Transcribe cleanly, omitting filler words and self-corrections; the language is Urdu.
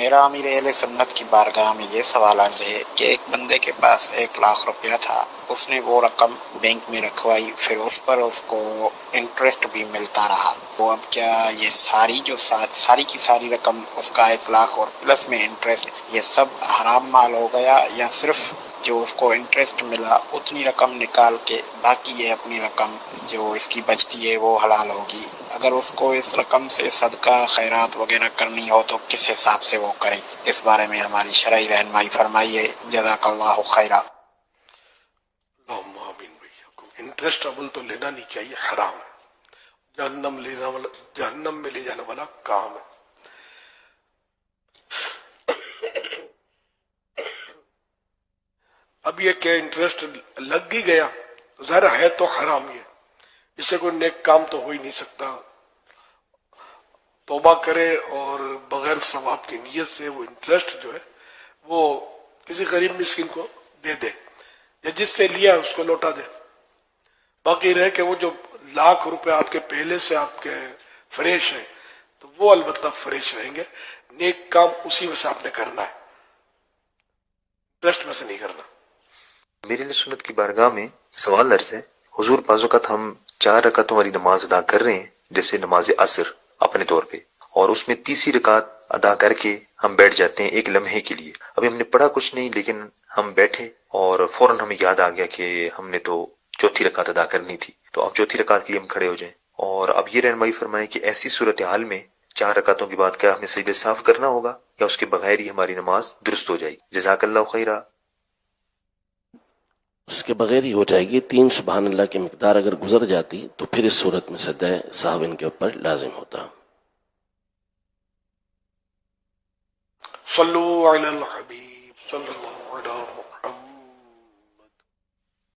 میرا امیر اہل سنت کی بارگاہ میں یہ سوال عرض ہے کہ ایک بندے کے پاس 1,00,000 روپیہ تھا، اس نے وہ رقم بینک میں رکھوائی، پھر اس پر اس کو انٹرسٹ بھی ملتا رہا، وہ اب کیا یہ ساری کی ساری رقم اس کا 1,00,000 اور پلس میں انٹرسٹ، یہ سب حرام مال ہو گیا، یا صرف جو اس کو انٹرسٹ ملا اتنی رقم نکال کے باقی یہ اپنی رقم جو اس کی بچتی ہے وہ حلال ہوگی؟ اگر اس کو اس رقم سے صدقہ خیرات وغیرہ کرنی ہو تو کس حساب سے وہ کرے؟ اس بارے میں ہماری شرعی رہنمائی فرمائیے، جزاک اللہ خیرہ۔ اللہم آمین بھیا کو انٹرسٹ ابل تو لینا نہیں چاہیے، حرام ہے، جہنم میں لے جانے والا کام ہے۔ اب یہ کہ انٹرسٹ لگ ہی گیا تو ظاہر ہے تو حرام ہی ہے، اس سے کوئی نیک کام تو ہو ہی نہیں سکتا۔ توبہ کرے اور بغیر ثواب کی نیت سے وہ انٹرسٹ جو ہے وہ کسی غریب مسکین کو دے دے، یا جس سے لیا اس کو لوٹا دے۔ باقی رہے کہ وہ جو 1,00,000 روپے آپ کے پہلے سے آپ کے فریش ہیں تو وہ البتہ فریش رہیں گے، نیک کام اسی میں سے آپ نے کرنا ہے، انٹرسٹ میں سے نہیں کرنا۔ میرے لیے سنت کی بارگاہ میں سوال عرض ہے، حضور بعض اوقات ہم 4 رکعتوں والی نماز ادا کر رہے ہیں، جیسے نماز عصر اپنے طور پہ، اور اس میں تیسری رکعت ادا کر کے ہم بیٹھ جاتے ہیں ایک لمحے کے لیے۔ ابھی ہم نے پڑھا کچھ نہیں، لیکن ہم بیٹھے اور فوراً ہمیں یاد آ گیا کہ ہم نے تو چوتھی رکعت ادا کرنی تھی، تو اب چوتھی رکعت کے لیے ہم کھڑے ہو جائیں، اور اب یہ رہنمائی فرمائیں کہ ایسی صورتحال میں 4 رکعتوں کے بعد کیا ہمیں سجدے صاف کرنا ہوگا یا اس کے بغیر ہی ہماری نماز درست ہو جائے گی؟ جزاک اللہ خیرہ۔ اس کے بغیر ہی ہو جائے گی۔ 3 سبحان اللہ کی مقدار اگر گزر جاتی تو پھر اس صورت میں سجدہ سہو ان کے اوپر لازم ہوتا۔ صلو علی الحبیب صلی اللہ علیہ وسلم۔